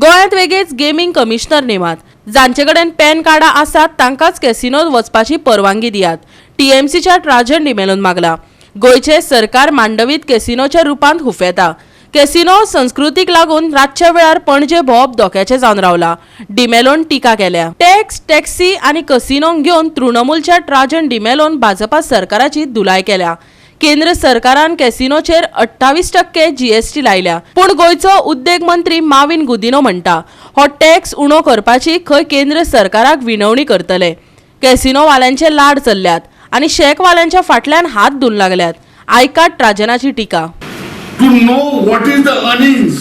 गोंयांत वेगळेच gaming commissioner नेमात. जांचे कडेन पॅन कार्डा आसात तांकांच कॅसिनोत वचपाची परवानगी दियात. टीएमसीच्या ट्राजन डिमेलोन मागला. गोयचे सरकार मांडवीत कॅसिनोच्या रुपांत हुफेता. कॅसिनो संस्कृतीक लागून रातच्या वेळार पणजे भोवप धोक्याचे जावन रावला. डिमेलोन टिका केल्या. टॅक्स, टॅक्सी आनी कॅसिनोंक घेवन तृणमूलच्या ट्राजन डिमेलोन भाजपा सरकाराची धुलाय केल्या. केंद्र सरकारान कॅसिनोचेर 28% जीएसटी लायल्या. पूण गोयचो उद्देग मंत्री माविन गुदिनो म्हणटा हो टॅक्स उणो करपाची खंय केंद्र सरकाराक विनवणी करतले. कॅसिनोवाल्यांचे लाड चल्ल्यात आनी शेकवाल्यांच्या फाटल्यान हात धुवूंक लागल्यात. आयकात ट्राजनाची टिका. To know what is the earnings,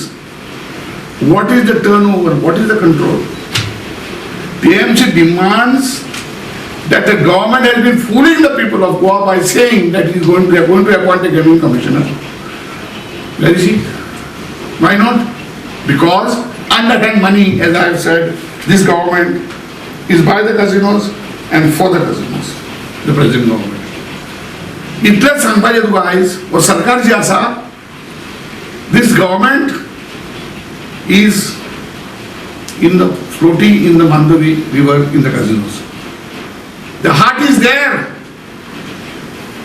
what is the turnover, what is the control. TMC demands that the government has been fooling the people of Goa by saying that they are going to appoint a gaming commissioner. Where is he? Why not? Because underhand money, as I have said, this government is by the casinos and for the casinos, the present government. इतलेच सांगपाचे तुका आयज वो सरकार जी आसा, this government is floating in the Mandavi river in the casinos. The heart is there.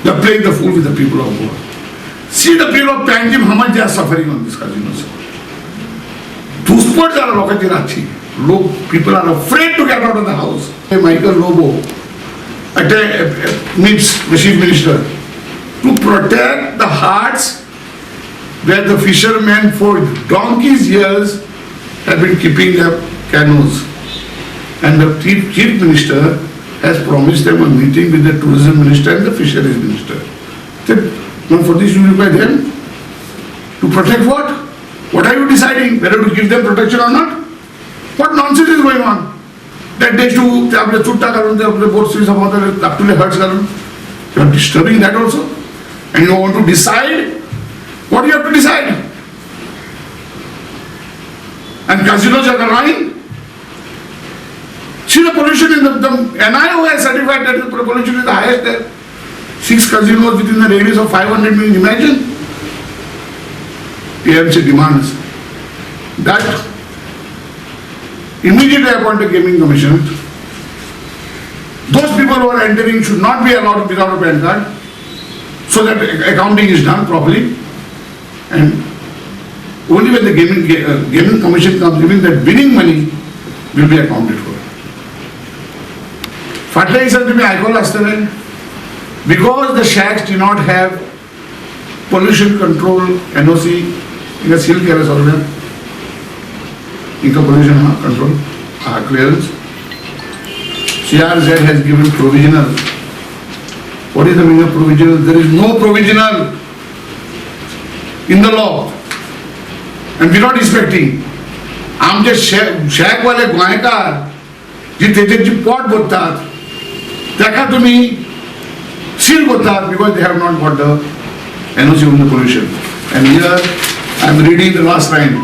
They are playing the fool with the people of Goa. See the people of Panjim how much they are suffering on these casinos. Tuspot are लोकांची रातची. People are afraid to get out of the house. Michael Lobo meets the chief minister to protect the hearts where the fishermen for donkeys years have been keeping their canoes, and the chief minister has promised them a meeting with the tourism minister and the fisheries minister. Now for this you reply them to protect what? What are you deciding? Whether to give them protection or not? What nonsense is going on? That they should have the chutta karun, the boats is about the up to the herds karun. You are disturbing that also, and you want to decide. What do you have to decide? And casinos are lying. See the pollution in the NIO has certified that the pollution is the highest there. 6 casinos within the radius of 500 meters. Imagine. TMC demands that immediately appoint a gaming commission. Those people who are entering should not be allowed without a PAN card, so that accounting is done properly. And only when the gaming commission comes, even that winning money will be accounted for. फाटल्या दिसांनी तुम्ही ऐकलं असतले, because the shacks do not have pollution control NOC, इनका seal केला सगळ्या, इनका pollution control clearance. CRZ has given provisional. What is the meaning of provisional? There is no provisional in the law, and we are not expecting. आमचे shack वाले गोंयकार जी तेजेची pot भरतात ताका तुम्ही सील करतात because they have not got the NOC on the pollution. And here I am reading the last line.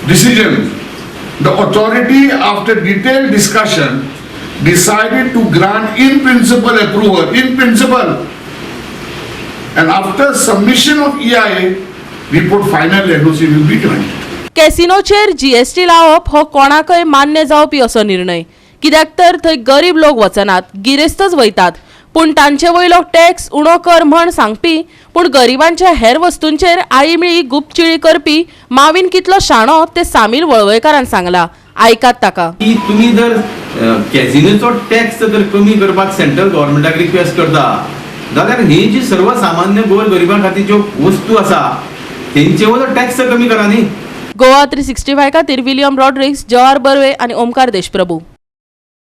Decision: the authority after detailed discussion decided to grant in principle approval, in principle, and after submission of EIA report final NOC will be granted. कॅसिनोचेर GST लावप हो कोणाकय मान्य जावपी असो निर्णय. कित्याक तर थंय गरीब लोक वचनात, गिरेस्तच वयतात. पूण तांचे वयलो टॅक्स उणो कर म्हण सांगपी पूण गरिबांच्या हेर वस्तूंचेर आळीमिळी गुपचिळी करपी माविन कितलो शाणो ते सामील वळवयकारान सांगला. आयकात ताका. तुम्ही जर कॅसिनोचो टॅक्स जर कमी करपाक सेंट्रल गव्हर्नमेंटाक रिक्वेस्ट करता जाल्यार ही जी सर्वसामान्य गोर गरिबां खातीर ज्यो वस्तू आसा तेंचेवर टॅक्स कमी करा न्ही. गोवा 365 खातीर विलियम रॉड्रिक्स, जवाहर बर्वे आनी ओमकार देशप्रभू.